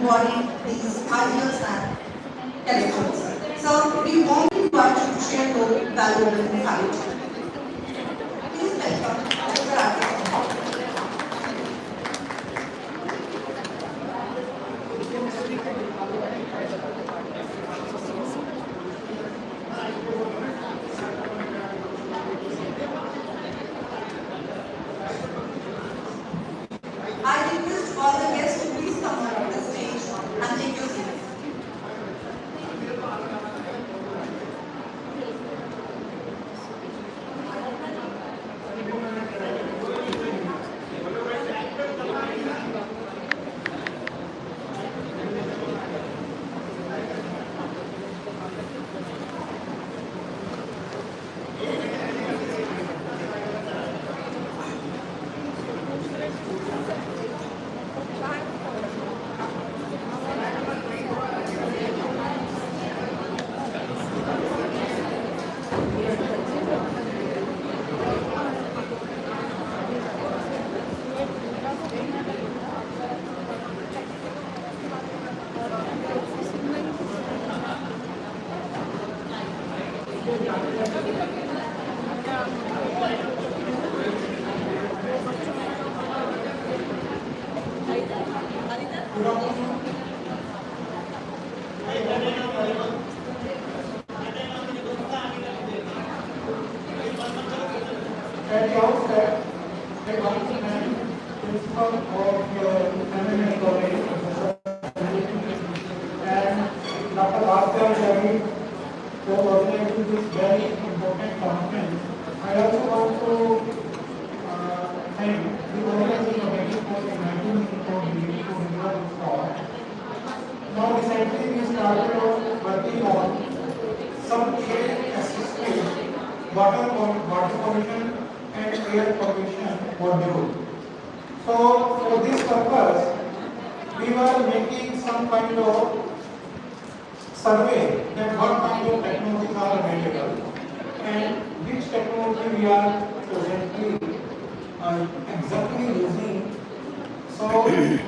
embody these ideals and characters. So we want to invite you to share your valuable insight. Please welcome Dr. Rakesh. I request all the guests to please come on the stage and take your seats. At the outset, I want to thank principal of MMA College, and Dr. Bhaskar Ravi for organizing this very important conference. I also want to thank the organizing committee for inviting me for deliver this talk. Now recently we started working on some air assisted water pollution and air pollution module. So for this purpose, we were making some kind of survey that what kind of technologies are available and which technology we are presently exactly using. So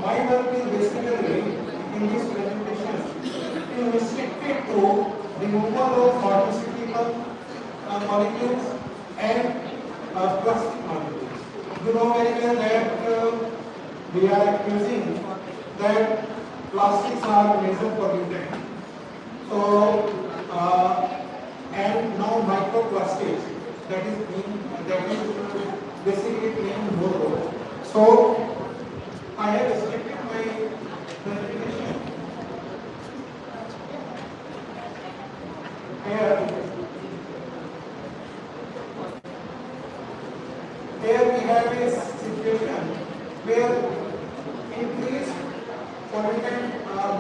my work is basically in this presentation is restricted to removal of pharmaceutical molecules and plastic molecules. You know very well that we are accusing that plastics are major pollutant. So and now microplastics that is basically being more. So I have restricted my presentation here we have a situation where increased pollutant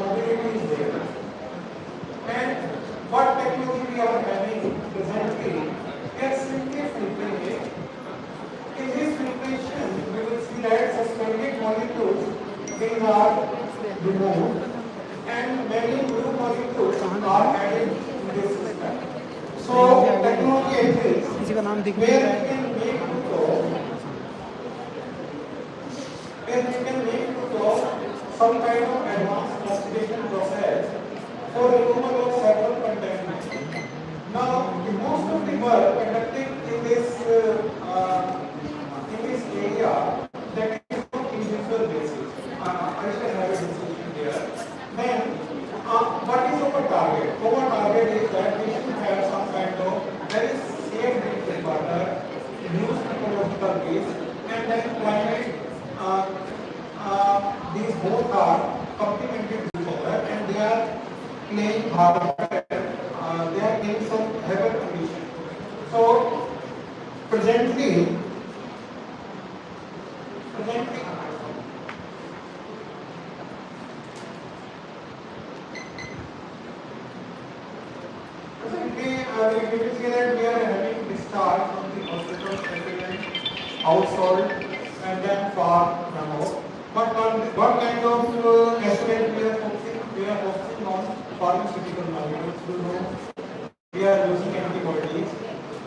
mobility is there. And what technology we are having presently is simply filtration. In this filtration, we will see that suspended molecules these are removed and many new molecules are added in this system. So technology exists where we can make some kind of advanced oxidation process for removal of several contaminants. Now, most of the work conducted in this area that is on individual basis. I shall have a discussion here. Then, what is our target? Our target is that we should have some kind of very safe drinking water, use ecological waste, and then climate. These both are complementary to each other and they are playing hard. They are playing some heavy condition. So presently we will see that we are having discharge from the hospital settlement, household, and then far remote. But what kind of estimate we are focusing? We are focusing on pharmaceutical molecules. You know, we are using antibodies,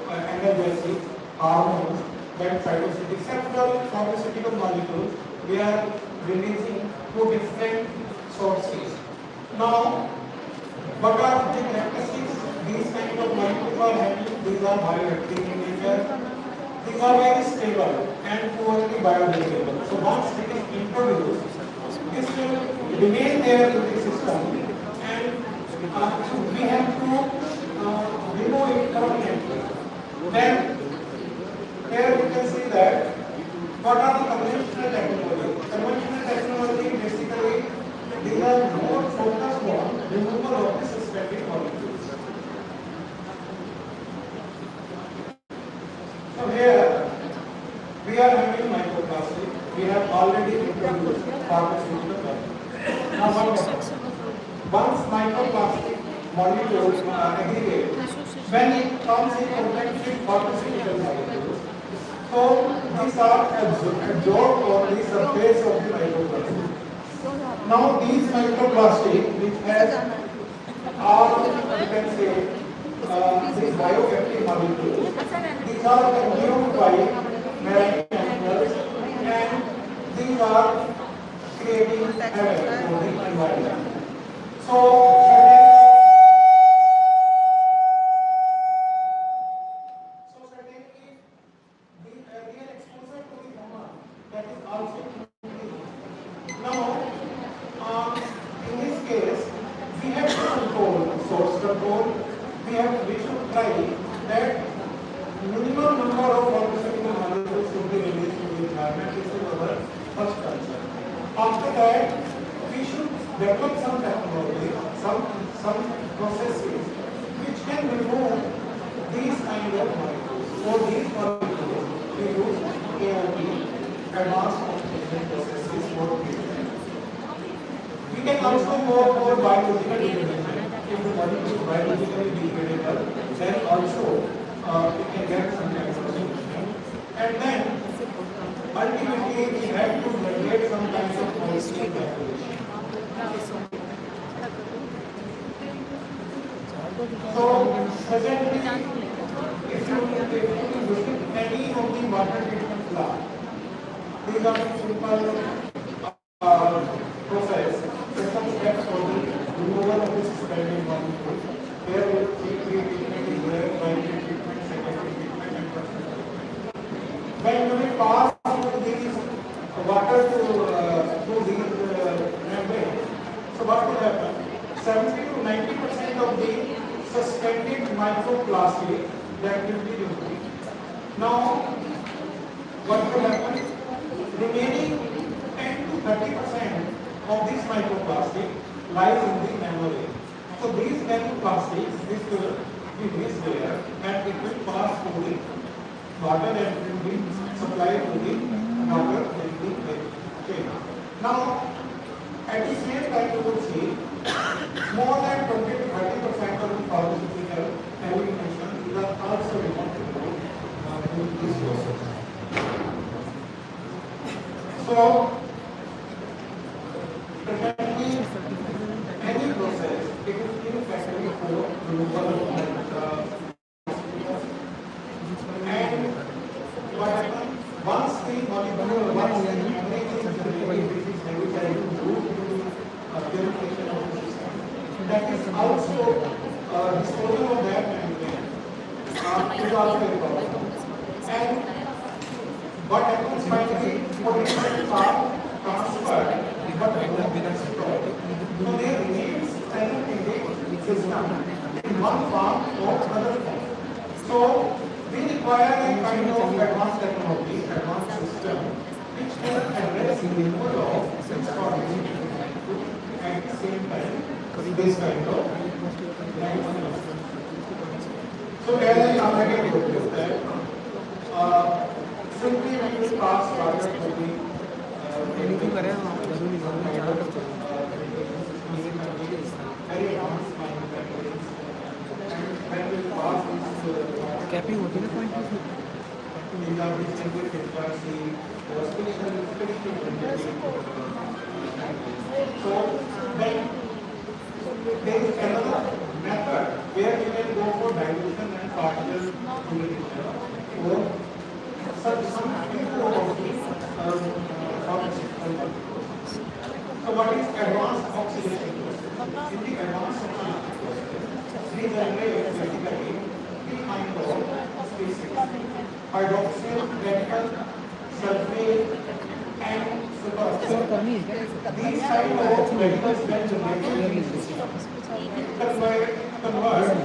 analgesics, hormones, then cytosolic. Several pharmaceutical molecules we are releasing to different sources. these kind of molecules are having, these are bioactive in nature. These are very stable and poorly biodegradable. So once it is introduced, this will remain there in the system, and we have to remove it permanently. Then here we can see that what are the conventional technology? Conventional technology basically these are more focused on removal of the suspended molecules. So here we are having microplastic. We have already introduced pharmaceutical. Now once microplastic molecules aggregate, when it comes in contact with pharmaceutical molecules, so these are absorbed on the surface of the microplastic. Now these microplastic which has are, you can say, these bioactive molecules, these are consumed by marine animals, and these are creating havoc for the environment. So certainly the real exposure to the human, that is also now in this case we have to control source control. We should try that minimum number of pharmaceutical molecules should be released to the environment. This is our first concern. After that, we should develop some technology, some processes which can remove these kind of molecules. For these molecules, we use AOP, advanced oxidation processes for treatment. We can also go for biological degradation. If the molecule is biologically degradable, then also we can get some kind of solution. And then ultimately we have to generate some kind of policy calculation. So presently, if you look at any of the water treatment plant, these are simple process. Some steps for the removal of the suspended molecule. Here treatment is there, primary treatment, secondary treatment, and tertiary treatment. When we pass through these water through these membranes, so what will happen? 70 to 90% of the suspended microplastic that will be removed. Now, what will happen? Remaining 10 to 30% of this microplastic lies in the membrane. So these nanoplastics, this will be mixed there, and it will pass through the water and will be supplied to the water in the chain. Now, at the same time, you will see more than 20 to 30% of the pharmaceutical elimination are also removed in this process. So, presently, any process, it is ineffective for removal of and what happens once the molecule, once the membrane is generated, which is necessary to go to the purification of the system, that is also disposal of that membrane is also a problem. And what happens finally, potential are transferred, but becomes destroyed. So there remains an system in one form or another form. So we require a kind of advanced technology, advanced system, which can address the removal of transformation at the same time this kind of so as I already told you that simply when we pass water to the very advanced manufacturing and when we pass capping होती है ना point so then there is another method where we can go for dilution and partial purification or some inflow of the pharmaceutical molecules. So what is advanced oxidation process? In the advanced oxidation process, we generate hydroxyl, radical, sulfate, and sir superoxide. करनी है क्या? These kind of radicals when generated convert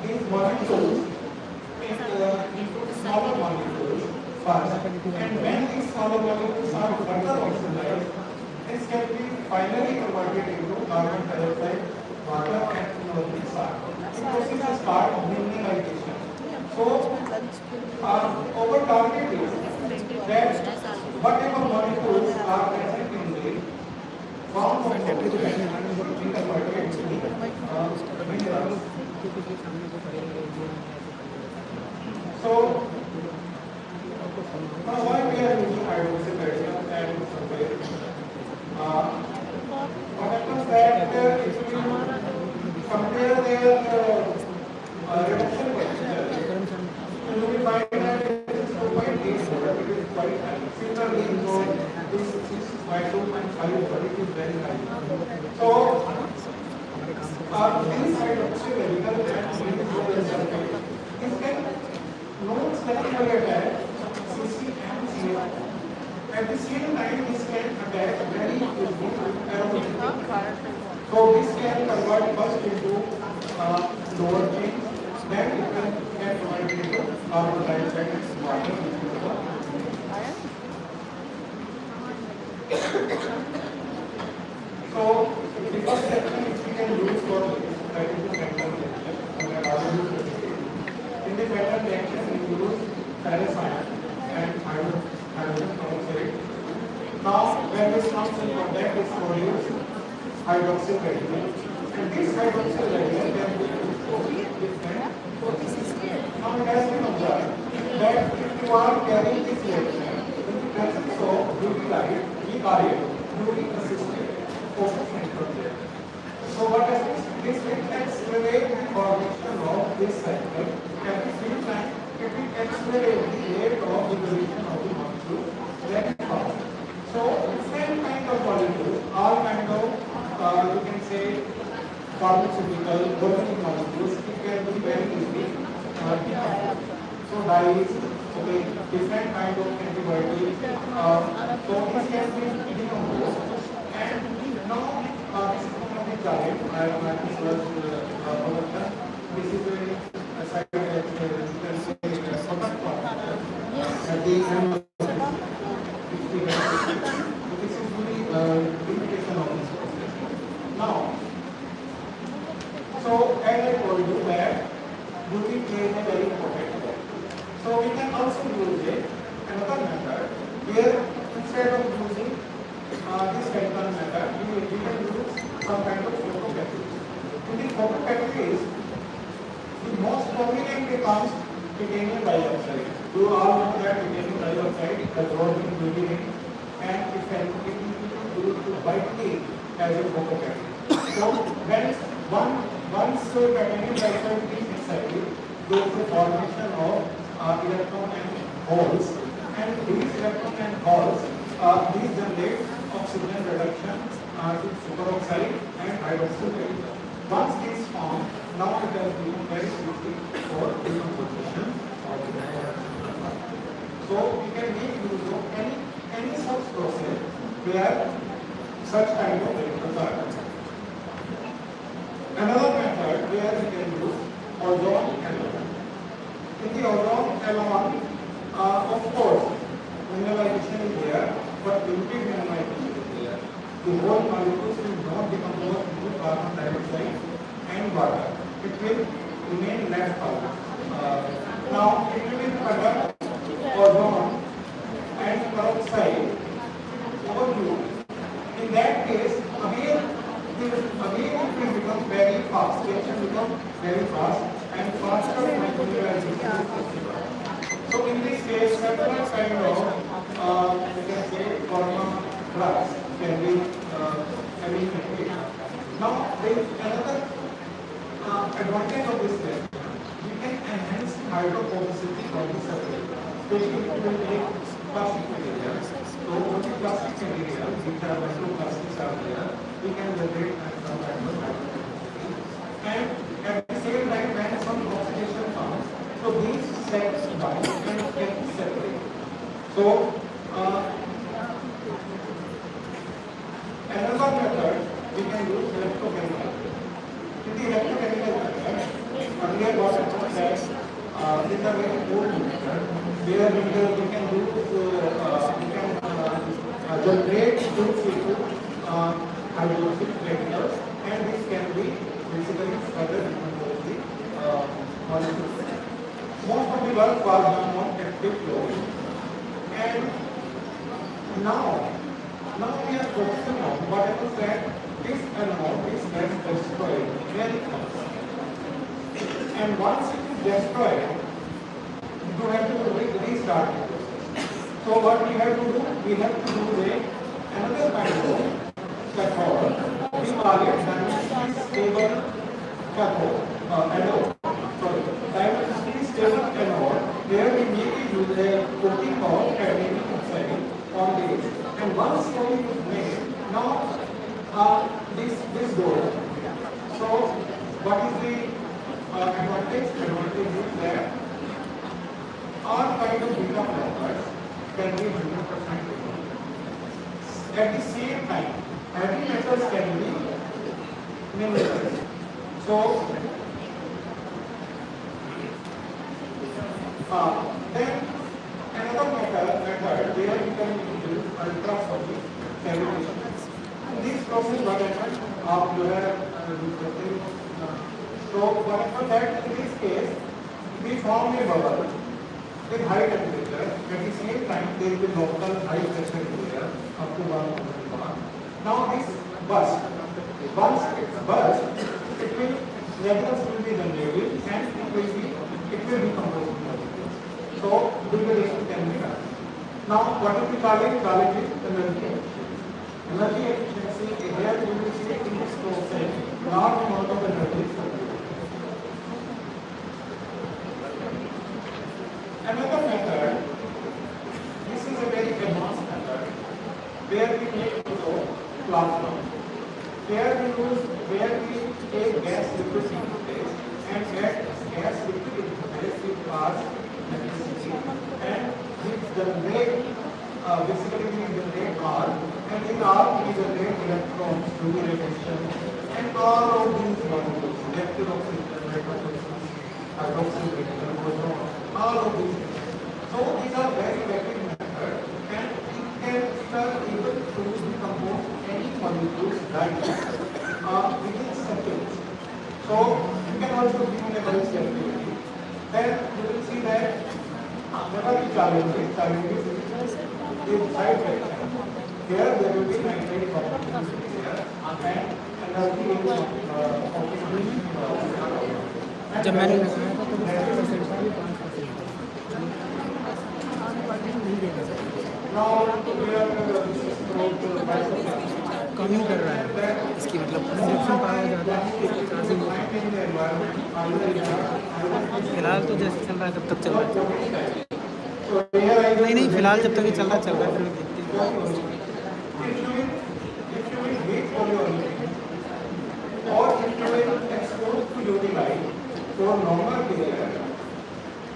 these molecules into smaller molecules first. And when these smaller molecules are further oxidized, this can be finally converted into carbon dioxide, water, and sulfur. The process is called mineralization. So, our target is that whatever molecules are present in the form of solvent be converted into minerals. So, now why we are using hydroxyl and sulfate? What happens that if we compare their reduction potential, you will find that it is 2.84, it is quite high. Similarly, this is by 2.5, but it is very high. So, these hydroxyl radical and sulfate, this can non-selectively attack CC and CA. At the same time, this can attack very easily aromatic. So this can convert first into lower chains, then it can convert into carbon dioxide and water. So the first section which we can use for this, that is the pattern reaction. In the pattern reaction, we use ferrous iron and hydrogen peroxide. Now, when this comes in contact, this produces hydroxyl radical. And this hydroxyl radical can be used for different processes. Now, it has been observed that if you are carrying this reaction in the presence of UV light, UV assisted focus micrometer. So, what happens? This will accelerate the formation of this cycle. At the same time, it will accelerate the rate of evolution of the molecule very fast. So, different kind of molecules, all kind of, you can say, pharmaceutical, organic molecules, it can be very easily decomposed. So, dyes, okay, different kind of antibiotics, so this can be decomposed. And now, this is one of the target, I am at this first production. This is a site that you can say product formula. At the end of this is the limitation of this process. Now, so as I told you that duty plays a very important role. So we can also use another method where instead of using this chemical method, we can use some kind of photocatalysis. In the photocatalysis, the most prominent becomes titanium dioxide. You all know that titanium dioxide has worked in UV rays and it can be used widely as a photocatalyst. So when once titanium dioxide is excited, there is the formation of electron and holes, and these electron and holes these generate oxygen reduction to superoxide and hydroxyl radical. Once these form, now it has become very easy for decomposition of the product. So we can make use of any such process where such kind of radicals are present. Another method where we can use ozone alone. In the ozone alone, of course, mineralization is there, but limited mineralization is there. The whole molecules will not decompose into carbon dioxide and water. It will remain left out. Now, it will conduct ozone and peroxide over you. In that case, again it will become very fast. Reaction becomes very fast and faster mineralization is possible. So in this case, several kind of you can say pharma drugs can be eliminated. Now there is another advantage of this method. We can enhance hydrophobicity of the substrate, especially if we take plastic materials. So only plastic materials which are microplastics are there, we can generate some kind of hydrophobicity. And at the same time, when some oxidation comes, so these sets can use electrochemical. In the electrochemical method, earlier what happened that with a very old method, where we can use generate 2C2 hydroxyl radicals, and this can be basically further decompose the molecules. Most of the work was done on active chlorine, and now we are focusing on what happens that this animal is destroyed very fast, and once it is destroyed, you have to restart it. So what we have to do? We have to use another kind of cathode. We call it dynamically stable cathode, anode. Sorry, dynamically stable anode. Where we maybe use a coating called cadmium oxide on this. And once coating is made, now this goes. So what is the advantage? Advantage is that all kind of beta blockers can be 100% at the same time, heavy metals can be minimized. So, then another method where we can use ultrasonic cavitation. This process what happens after so what happens that in this case we form a bubble with high temperature. At the same time, there will be local high pressure area up to 1,000 bar. Now this burst. Once it bursts, it will nebulous will be generated and it will be composed. So degradation can be done. Now what is the call it? Call it is energy. Energy efficiency. Here you will see in this process large amount of energy is produced. Another method, this is a very advanced method, where we make plasma. Where we take gas liquid interface and that gas liquid interface with charge electricity, and we generate basically we generate R, and in R we generate electrons through the radiation, and all of these molecules, reactive oxygen, nitrogen, hydroxyl radical, ozone, all of these. So these are very rapid methods, and we are able to decompose any molecules within seconds. So you can also give a very activity. Then you will see that there are the challenges in side direction. Here there will be nitrate concentration here, and energy is जब मैंने लगाया था तो कम ही कर रहा है इसकी मतलब इंडक्शन पावर ज़्यादा है चार्जिंग फिलहाल तो जैसे चल रहा है तब तक चल रहा है नहीं फिलहाल जब तक ये चल रहा है फिर देखते हैं for longer period,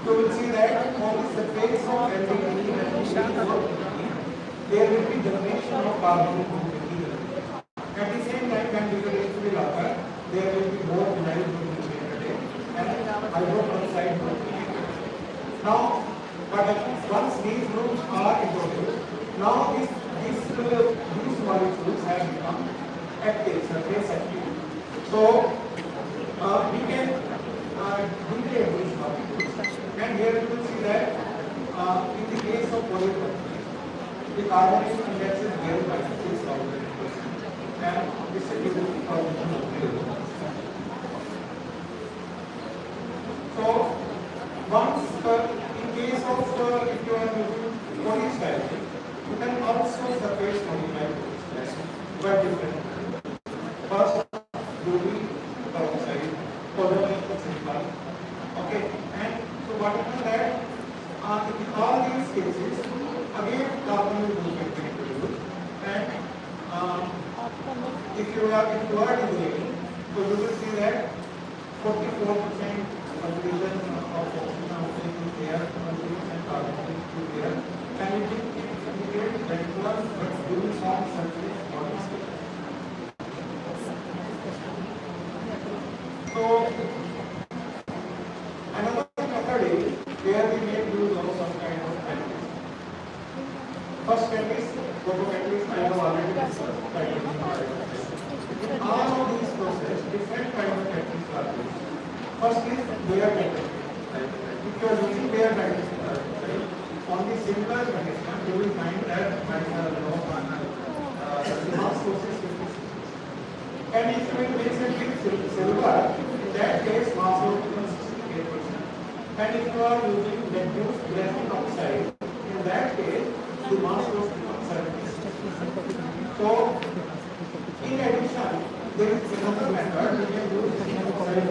you will see that on the surface of LDPE there will be generation of carbon material. At the same time, when degradation will occur, there will be more vinyl generated and hydroperoxide will be created. Now, what happens once these groups are introduced? Now these molecules have become active, surface active. So we can degrade these molecules, and here you will see that in the case of polypropylene, the carbonic index is very high, 6,000%, and this is the formation of so once in case of if you are using polystyrene, you can also surface modify polystyrene, but different. First, ruby peroxide, polymer silicon. Okay, and so what happens that in all these cases, again carbon will be produced, and if you are degrading, so you will see that 44% contribution of oxygen is there, 20% carbon is there, and it will indicate that one but doing some surface models. Another method is where we make use of some kind of catalyst. First catalyst, photocatalyst, I have already discussed. In all of these processes, different kinds of catalysts are used. First is bare catalyst. If you are using bare catalyst, on the similar condition, you will find that the mass process will be. And if you will mix it with silver, in that case, mass will become 68%. And if you are using reduced graphene oxide, in that case, the mass will become 70%. So, in addition, there is another method we can use oxide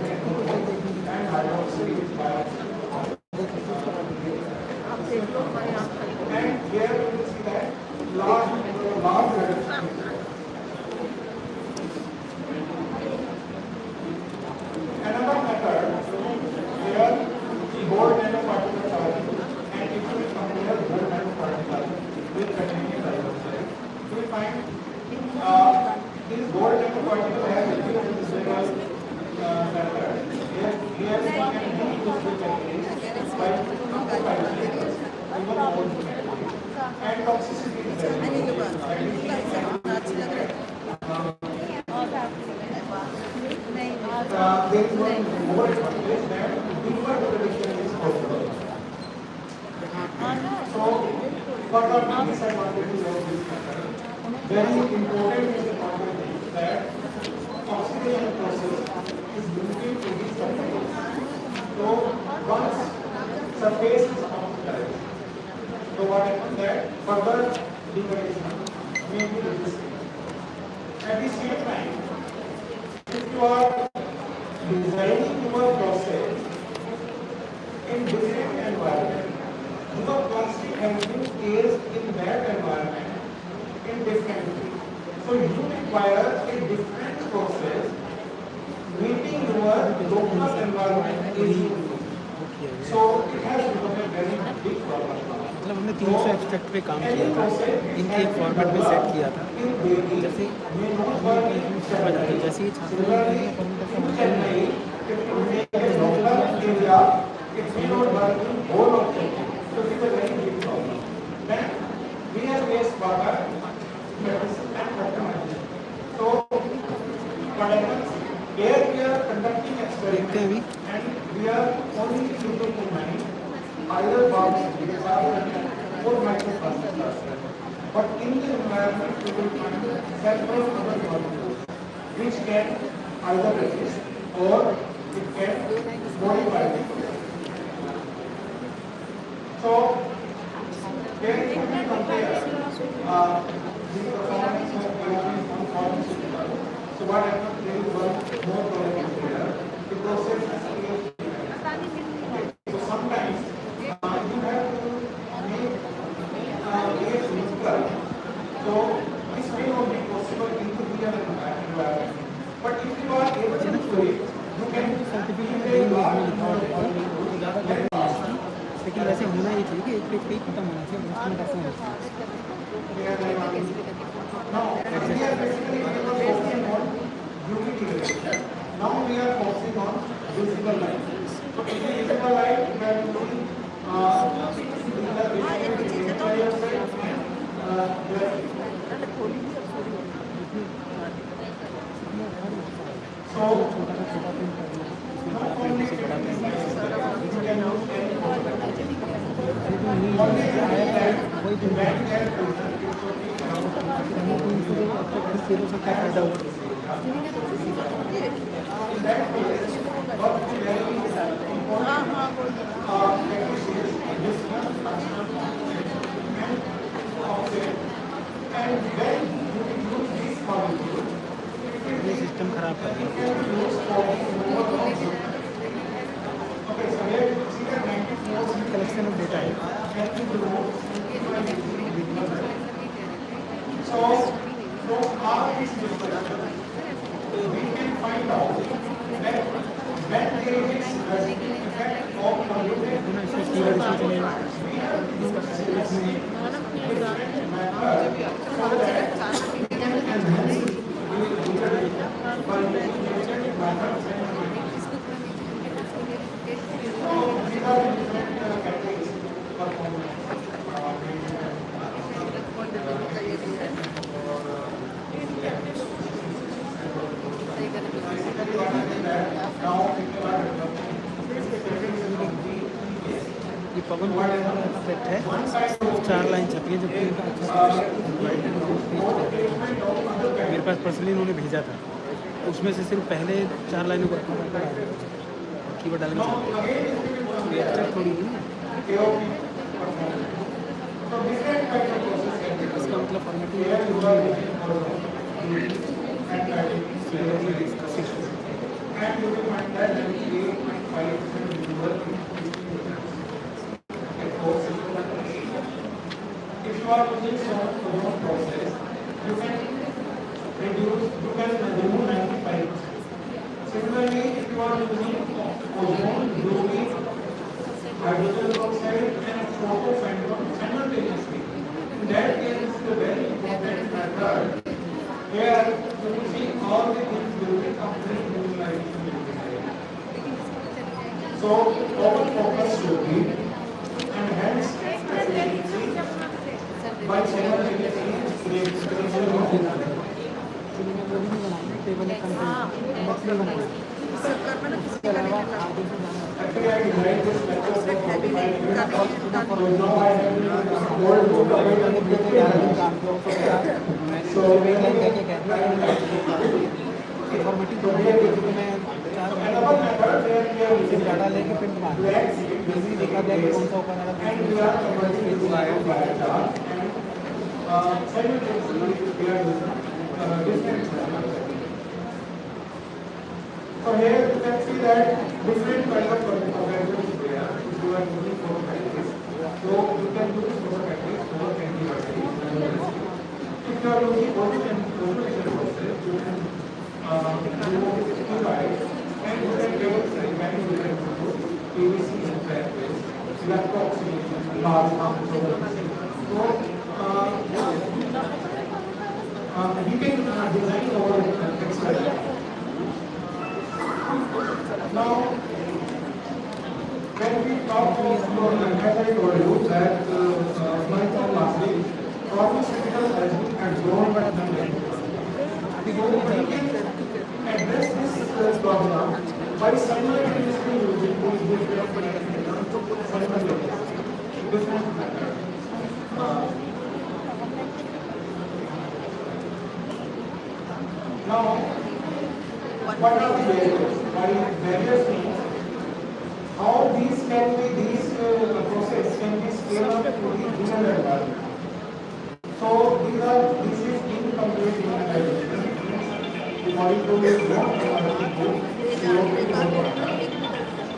and hydroxide is bioxide. And here you will see that large reduction. Another method where the whole nanoparticle charge, and if we compare whole nanoparticle with titanium dioxide, we will find this whole nanoparticle has a different physical method. Here we can use the catalyst by and toxicity is there. There is one more advantage that deeper prediction is possible. So, what are the disadvantages of this method? Very important disadvantage is that oxidation process is limited to these surfaces. So, once surface is oxidized, so what happens that further degradation may be resisted. At the same time, if you are designing your process in different environment, your plastic has been placed in that environment indifferently. So you require a different process meeting your local environment easily. So it has become a very big problem. मतलब हमने 300 extract पे काम किया था, इनके एक format में set किया था। जैसे जैसे ही छात्रों here we are conducting experiments देखते हैं अभी and we are only looking to mine either bombs or microplastics. But in the environment we will find several other molecules which can either resist or it can modify it. So here we can compare the performance of ionic pharmaceutical. So what happens, there is one more molecule here. The process is so sometimes you have to make physical. So this may not be possible in the real environment. But if you are able to do it, you can certificate लेकिन वैसे होना ही चाहिए कि एक page पे ही खत्म होना चाहिए, इंस्ट्रूमेंट ऐसे होना चाहिए। now we are basically focusing on beautification. Now we are focusing on visible light. So in the visible light, we are doing so not only you can use ये सिस्टम खराब कर दिया। कलेक्शन ऑफ डेटा है। So, from all these discussions, we can find out that when there is residual effect of polluted, we have different methods so that we can enhance the degradation by manipulated methods and techniques. पवन कुमार का project है, सिर्फ 4 line छपी है, जबकि इनका अच्छा white and brown page मेरे पास personally उन्होंने भेजा था। उसमें से सिर्फ पहले 4 लाइनों को रखना पड़ता है, कीवर्ड डालना चाहते हैं, ये अच्छा थोड़ी नहीं है। इसका मतलब formatting and you will find that there is 8.5% visual if you are using some process, you can remove 95%. Similarly, if you are using ozone, bromine, hydrogen peroxide and photophantom simultaneously, in that case it is a very important method where you will see all the things will be complete visualization. So, open focus should be enhanced efficiency by simultaneously creating table इसके अलावा आगे actually I designed this lecture for 45 minutes. So now I have old book formatting मैं 4 data लेके print मार भी देखा जाए कि कौन सा open So here you can see that different kind of organisms there if you are using photocatalysis. So you can use photocatalysis for antibiotics. If you are using photochemical process, you can do steroids and you can develop PVC in practice, electro-oxidation, large amounts of so we can design our experiment. Now, when we talk about, as I told you that lastly, pharmaceutical has been grown by the so we can address this problem by simultaneously using these different methods. Now, what are the barriers? Barriers means how these process can be scaled up to the real environment. So this is incomplete mineralization. The molecule is not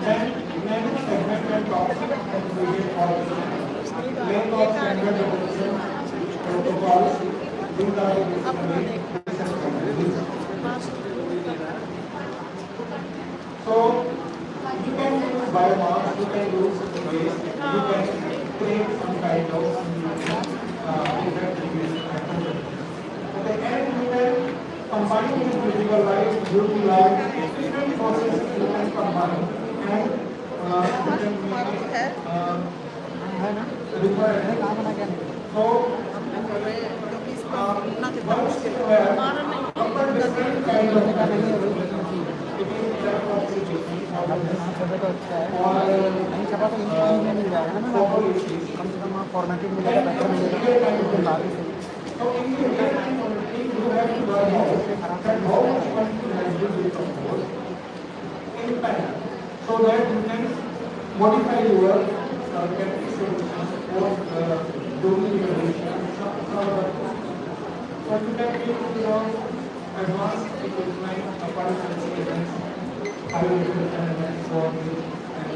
then many segment and toxic and create organisms. Length of standard deviation protocols. These are the so you can use biomass, you can use waste, you can create some kind of okay, and you can combine with physical life, UV light, different processes you can combine and you can make it required. So once you have different kind of नहीं छपा तो English में मिल जाएगा ना, कम से कम formatting मिलेगा, बेहतर मिलेगा। So that you can modify your or doing your so you can give advanced equipment apart I will and so on and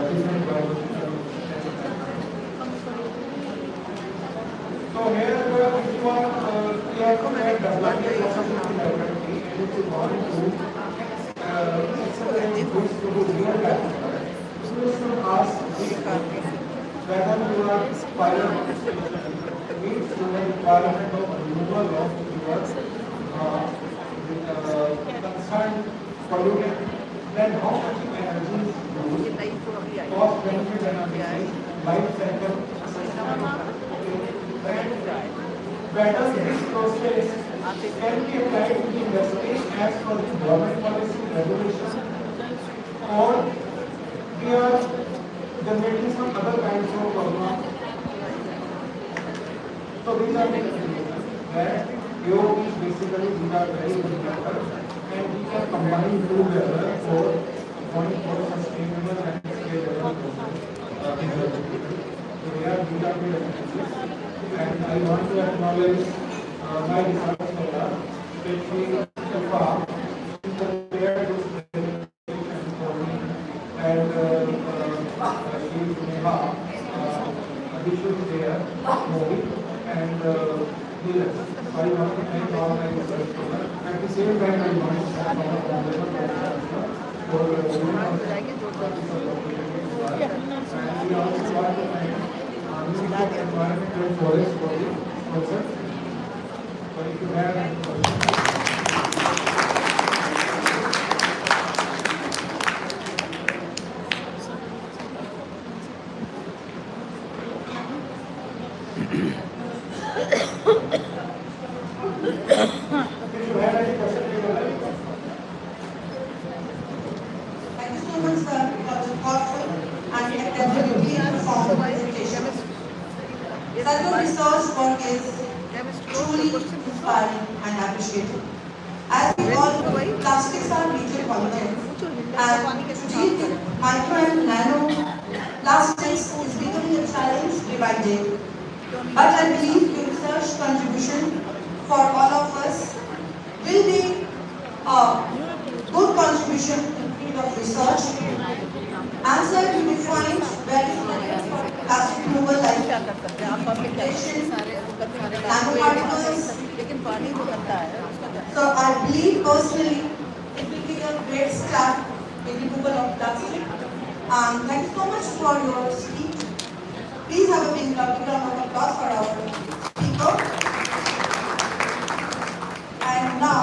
different biological. So here if you are developing laboratory and if you want to do real time, so you should ask whether you are pilot means the requirement of removal of your concerned pollutant, then how much energy is used, cost benefit analysis, life cycle assessment, and whether this process can be applied to the industry as per the government policy regulation, or we are generating some other together, and we can combine together for sustainable and scalable development. So these are the references, and I want to acknowledge my research scholar, especially Shifa, who prepared this presentation for me, and she is Neha, Abhishek there, Mohit, and Neeraj. So I want to thank all my research scholar. At the same time, I want to thank all of them for the and we also want to thank Ministry of Environment and Forest for the sponsor. So if you have any questions. Thank you so much, sir, for the thoughtful and academically informed presentation. Such a research work is truly inspiring and appreciated. As we all know, plastics are major pollutants, and to deal with micro and nano plastics is becoming a challenge day by day. But I believe your research contribution for all of us will be a good contribution in the field of research. Answer you will find very relevant for plastic removal like pigmentation, nanoparticles. So I believe personally it will be a great start in removal of plastic. Thank you so much for your speech. Please have a big round of applause for our speaker. And now